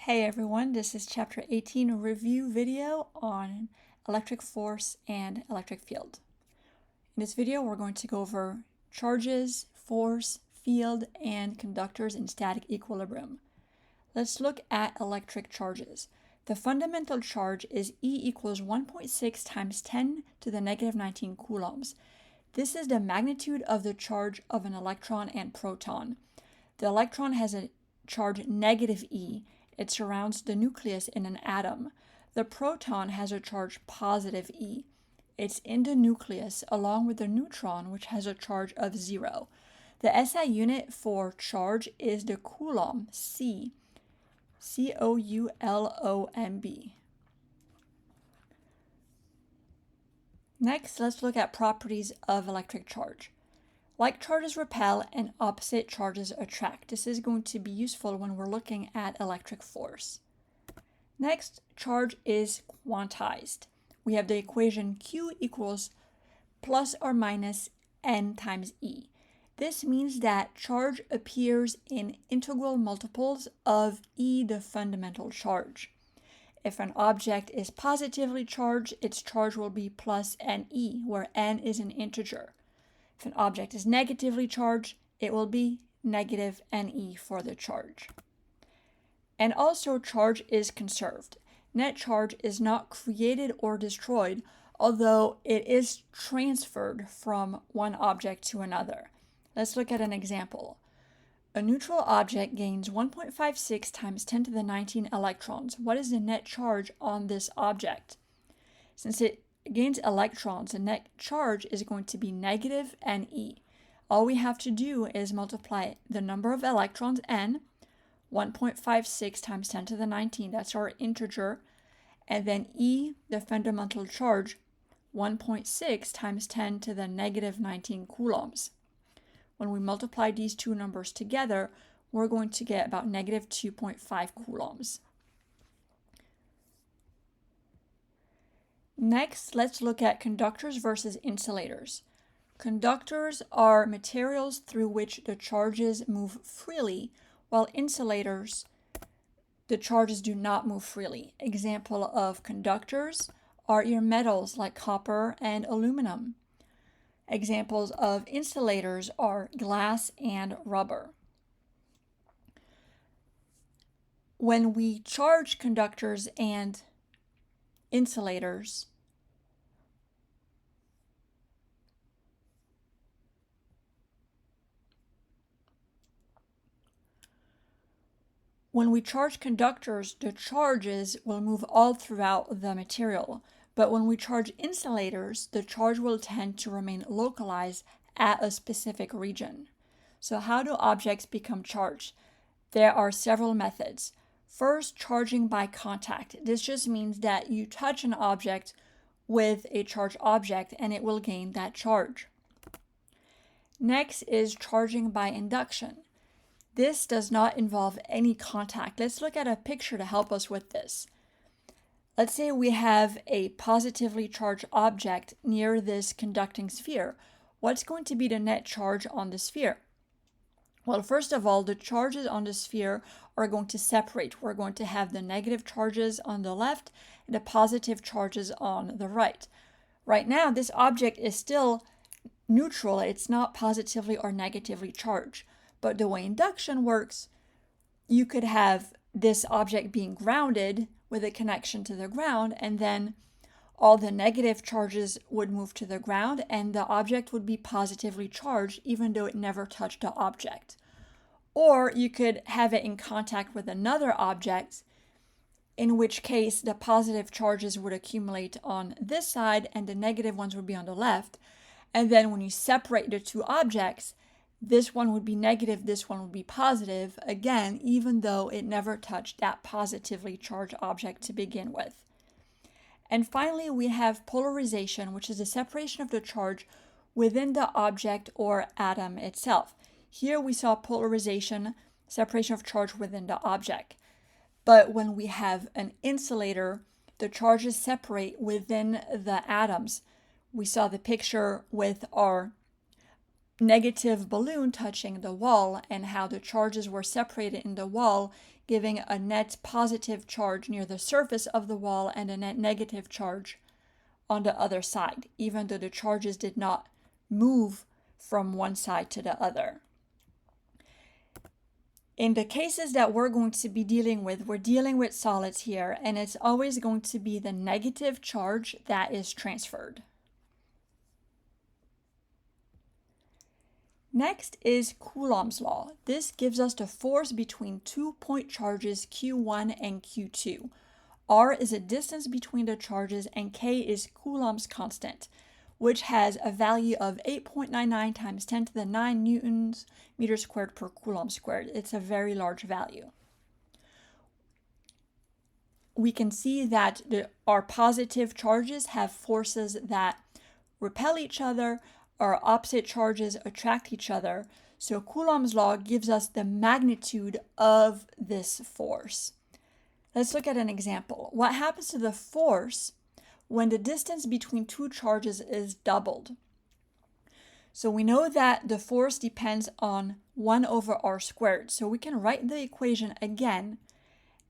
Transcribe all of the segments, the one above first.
Hey everyone, this is chapter 18 review video on electric force and electric field. In this video, we're going to go over charges, force, field, and conductors in static equilibrium. Let's look at electric charges. The fundamental charge is E equals 1.6 times 10 to the negative 19 coulombs. This is the magnitude of the charge of an electron and proton. The electron has a charge negative E. It surrounds the nucleus in an atom. The proton has a charge positive E. It's in the nucleus along with the neutron, which has a charge of 0. The SI unit for charge is the coulomb, C. C-O-U-L-O-M-B. Next, let's look at properties of electric charge. Like charges repel and opposite charges attract. This is going to be useful when we're looking at electric force. Next, charge is quantized. We have the equation Q equals plus or minus N times E. This means that charge appears in integral multiples of E, the fundamental charge. If an object is positively charged, its charge will be plus NE, where N is an integer. If an object is negatively charged, it will be negative NE for the charge. And also, charge is conserved. Net charge is not created or destroyed, although it is transferred from one object to another. Let's look at an example. A neutral object gains 1.56 times 10 to the 19 electrons. What is the net charge on this object? Since it gains electrons, the net charge is going to be negative NE. All we have to do is multiply the number of electrons, N, 1.56 times 10 to the 19, that's our integer, and then E, the fundamental charge, 1.6 times 10 to the negative 19 coulombs. When we multiply these two numbers together, we're going to get about negative 2.5 coulombs. Next, let's look at conductors versus insulators. Conductors are materials through which the charges move freely, while insulators, the charges do not move freely. Example of conductors are your metals like copper and aluminum. Examples of insulators are glass and rubber. When we charge conductors and insulators, the charges will move all throughout the material. But when we charge insulators, the charge will tend to remain localized at a specific region. So how do objects become charged? There are several methods. First, charging by contact. This just means that you touch an object with a charged object and it will gain that charge. Next is charging by induction. This does not involve any contact. Let's look at a picture to help us with this. Let's say we have a positively charged object near this conducting sphere. What's going to be the net charge on the sphere? Well, first of all, the charges on the sphere are going to separate. We're going to have the negative charges on the left and the positive charges on the right. Right now, this object is still neutral. It's not positively or negatively charged. But the way induction works, you could have this object being grounded with a connection to the ground, and then all the negative charges would move to the ground and the object would be positively charged even though it never touched the object. Or you could have it in contact with another object, in which case the positive charges would accumulate on this side and the negative ones would be on the left. And then when you separate the two objects, this one would be negative, this one would be positive, again, even though it never touched that positively charged object to begin with. And finally, we have polarization, which is the separation of the charge within the object or atom itself. Here we saw polarization, separation of charge within the object. But when we have an insulator, the charges separate within the atoms. We saw the picture with our negative balloon touching the wall and how the charges were separated in the wall, giving a net positive charge near the surface of the wall and a net negative charge on the other side, even though the charges did not move from one side to the other. In the cases that we're going to be dealing with, we're dealing with solids here, and it's always going to be the negative charge that is transferred. Next is Coulomb's law. This gives us the force between 2 point charges Q1 and Q2. R is a distance between the charges, and K is Coulomb's constant, which has a value of 8.99 times 10 to the 9 newtons meters squared per coulomb squared. It's a very large value. We can see that our positive charges have forces that repel each other, our opposite charges attract each other. So Coulomb's law gives us the magnitude of this force. Let's look at an example. What happens to the force when the distance between two charges is doubled? So we know that the force depends on 1 over r squared. So we can write the equation again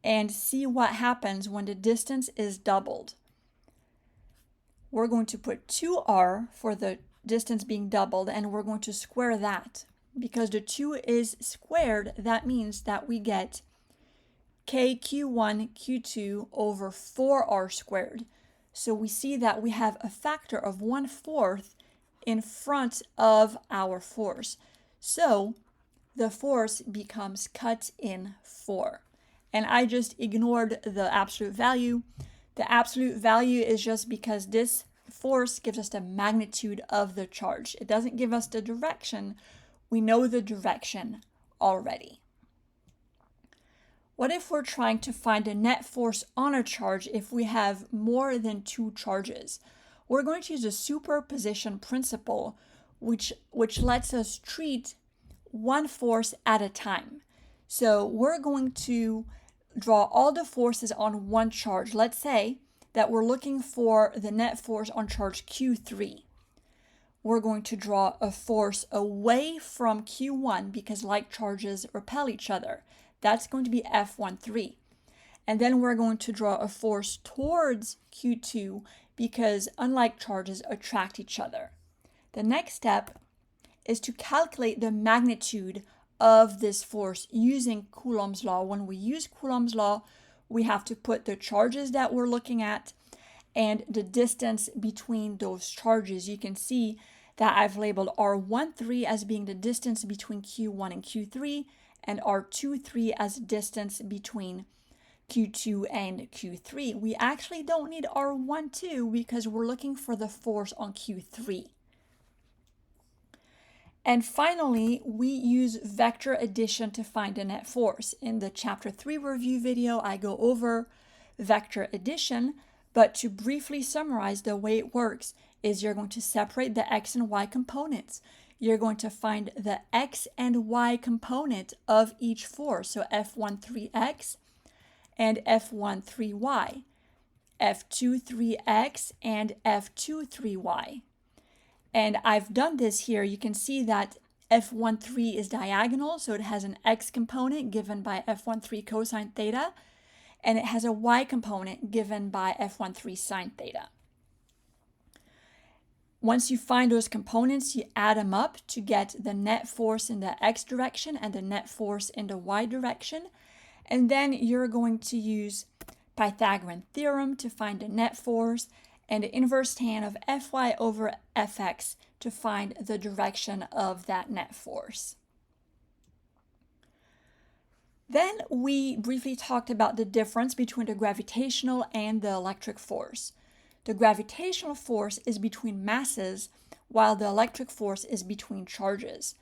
and see what happens when the distance is doubled. We're going to put 2r for the distance being doubled, and we're going to square that. Because the 2 is squared, that means that we get kq1 q2 over 4r squared. So we see that we have a factor of 1/4 in front of our force. So the force becomes cut in 4. And I just ignored the absolute value. The absolute value is just because this force gives us the magnitude of the charge. It doesn't give us the direction. We know the direction already. What if we're trying to find the net force on a charge if we have more than 2 charges? We're going to use the superposition principle, which lets us treat one force at a time. So we're going to draw all the forces on one charge. Let's say that we're looking for the net force on charge Q3. We're going to draw a force away from Q1 because like charges repel each other. That's going to be F13. And then we're going to draw a force towards Q2 because unlike charges attract each other. The next step is to calculate the magnitude of this force using Coulomb's law. When we use Coulomb's law, we have to put the charges that we're looking at and the distance between those charges. You can see that I've labeled R13 as being the distance between Q1 and Q3, and R23 as distance between Q2 and Q3. We actually don't need R12 because we're looking for the force on Q3. And finally, we use vector addition to find the net force. In the Chapter 3 review video, I go over vector addition, but to briefly summarize, the way it works is you're going to separate the x and y components. You're going to find the x and y component of each force, so F13x and F13y, F23x and F23y. And I've done this here. You can see that F13 is diagonal, so it has an x component given by F13 cosine theta, and it has a y component given by F13 sine theta. Once you find those components, you add them up to get the net force in the x direction and the net force in the y direction. And then you're going to use Pythagorean theorem to find the net force and the inverse tan of Fy over Fx to find the direction of that net force. Then we briefly talked about the difference between the gravitational and the electric force. The gravitational force is between masses, while the electric force is between charges.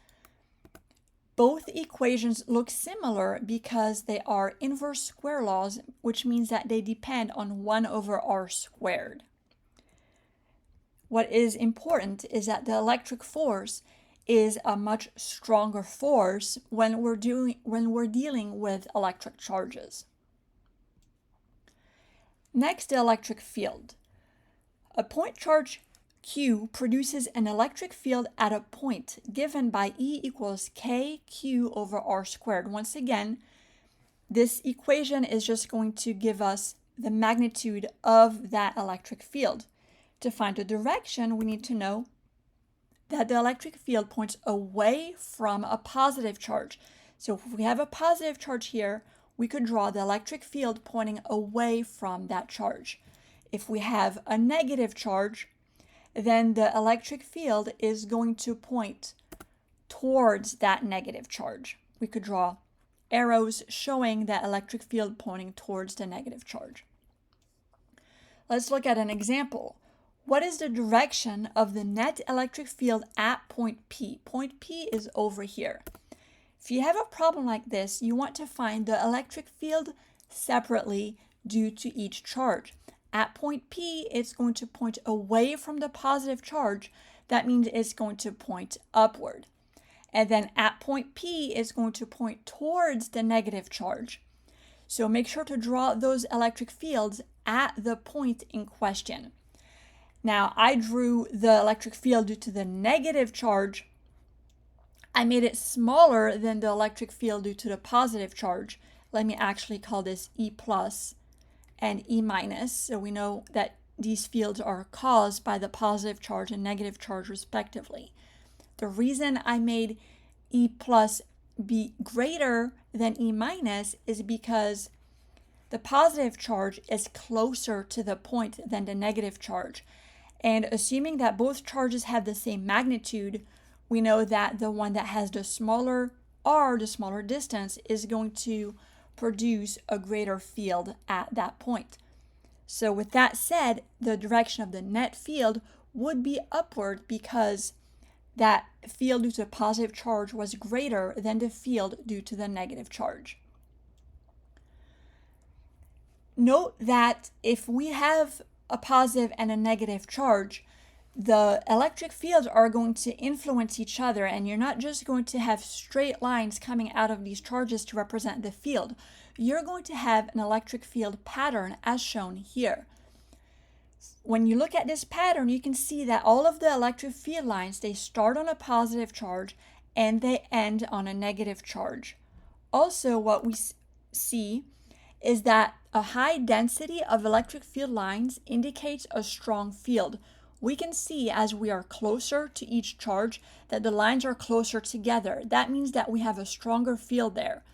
Both equations look similar because they are inverse square laws, which means that they depend on 1 over r squared. What is important is that the electric force is a much stronger force when we're dealing with electric charges. Next, the electric field. A point charge Q produces an electric field at a point given by E equals KQ over R squared. Once again, this equation is just going to give us the magnitude of that electric field. To find the direction, we need to know that the electric field points away from a positive charge. So if we have a positive charge here, we could draw the electric field pointing away from that charge. If we have a negative charge, then the electric field is going to point towards that negative charge. We could draw arrows showing that electric field pointing towards the negative charge. Let's look at an example. What is the direction of the net electric field at point P? Point P is over here. If you have a problem like this, you want to find the electric field separately due to each charge. At point P, it's going to point away from the positive charge. That means it's going to point upward. And then at point P, it's going to point towards the negative charge. So make sure to draw those electric fields at the point in question. Now, I drew the electric field due to the negative charge. I made it smaller than the electric field due to the positive charge. Let me actually call this E plus and E minus. So we know that these fields are caused by the positive charge and negative charge respectively. The reason I made E plus be greater than E minus is because the positive charge is closer to the point than the negative charge. And assuming that both charges have the same magnitude, we know that the one that has the smaller r, the smaller distance, is going to produce a greater field at that point. So with that said, the direction of the net field would be upward because that field due to the positive charge was greater than the field due to the negative charge. Note that if we have a positive and a negative charge, the electric fields are going to influence each other, and you're not just going to have straight lines coming out of these charges to represent the field. You're going to have an electric field pattern as shown here. When you look at this pattern, you can see that all of the electric field lines, they start on a positive charge and they end on a negative charge. Also, what we see is that a high density of electric field lines indicates a strong field. We can see as we are closer to each charge that the lines are closer together. That means that we have a stronger field there.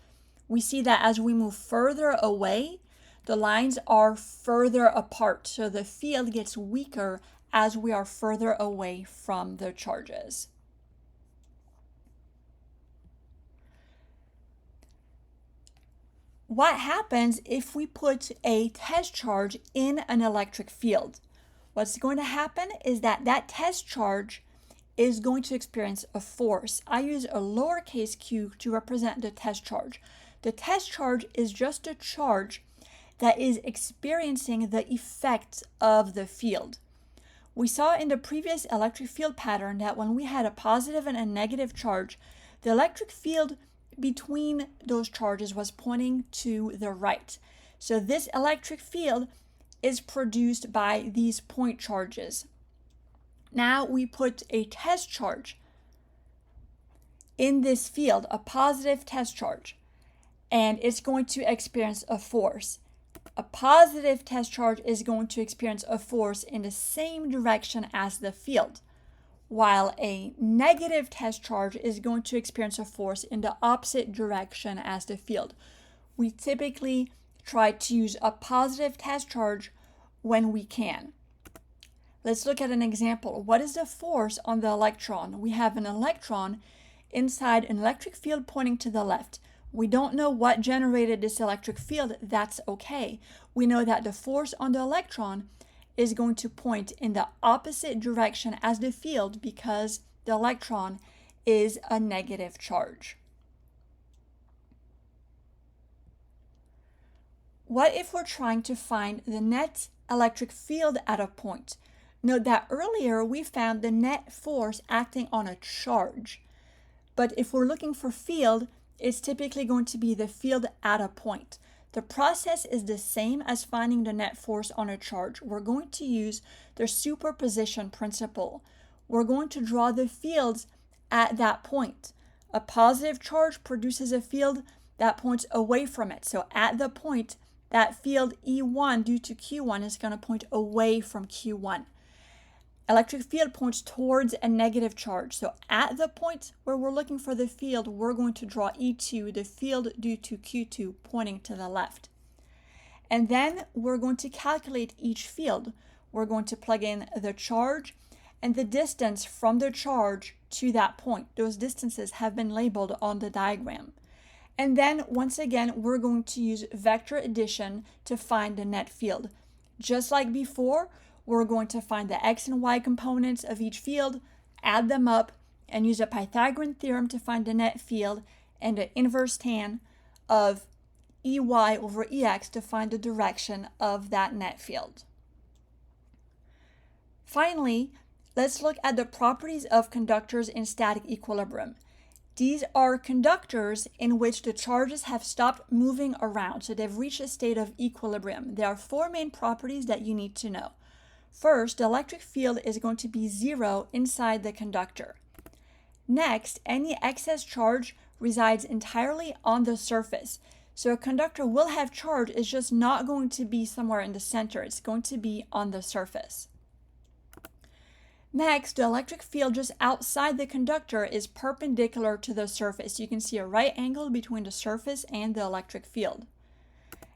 We see that as we move further away, the lines are further apart, so the field gets weaker as we are further away from the charges. What happens if we put a test charge in an electric field? What's going to happen is that that test charge is going to experience a force. I use a lowercase q to represent the test charge. The test charge is just a charge that is experiencing the effect of the field. We saw in the previous electric field pattern that when we had a positive and a negative charge, the electric field between those charges was pointing to the right. So this electric field is produced by these point charges. Now we put a test charge in this field, a positive test charge, and it's going to experience a force. A positive test charge is going to experience a force in the same direction as the field, while a negative test charge is going to experience a force in the opposite direction as the field. We typically try to use a positive test charge when we can. Let's look at an example. What is the force on the electron? We have an electron inside an electric field pointing to the left. We don't know what generated this electric field. That's okay. We know that the force on the electron is going to point in the opposite direction as the field because the electron is a negative charge. What if we're trying to find the net electric field at a point? Note that earlier we found the net force acting on a charge. But if we're looking for field, it's typically going to be the field at a point. The process is the same as finding the net force on a charge. We're going to use the superposition principle. We're going to draw the fields at that point. A positive charge produces a field that points away from it. So at the point, that field E1 due to Q1 is going to point away from Q1. Electric field points towards a negative charge. So at the point where we're looking for the field, we're going to draw E2, the field due to Q2, pointing to the left. And then we're going to calculate each field. We're going to plug in the charge and the distance from the charge to that point. Those distances have been labeled on the diagram. And then, once again, we're going to use vector addition to find the net field. Just like before, we're going to find the x and y components of each field, add them up, and use a Pythagorean theorem to find the net field, and the inverse tan of Ey over Ex to find the direction of that net field. Finally, let's look at the properties of conductors in static equilibrium. These are conductors in which the charges have stopped moving around, so they've reached a state of equilibrium. There are four main properties that you need to know. First, the electric field is going to be zero inside the conductor. Next, any excess charge resides entirely on the surface. So a conductor will have charge, it's just not going to be somewhere in the center. It's going to be on the surface. Next, the electric field just outside the conductor is perpendicular to the surface. You can see a right angle between the surface and the electric field.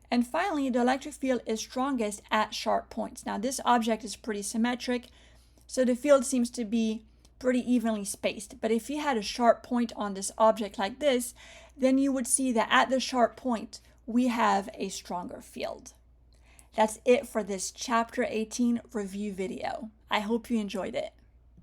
And finally, the electric field is strongest at sharp points. Now, this object is pretty symmetric, so the field seems to be pretty evenly spaced. But if you had a sharp point on this object like this, then you would see that at the sharp point, we have a stronger field. That's it for this Chapter 18 review video. I hope you enjoyed it.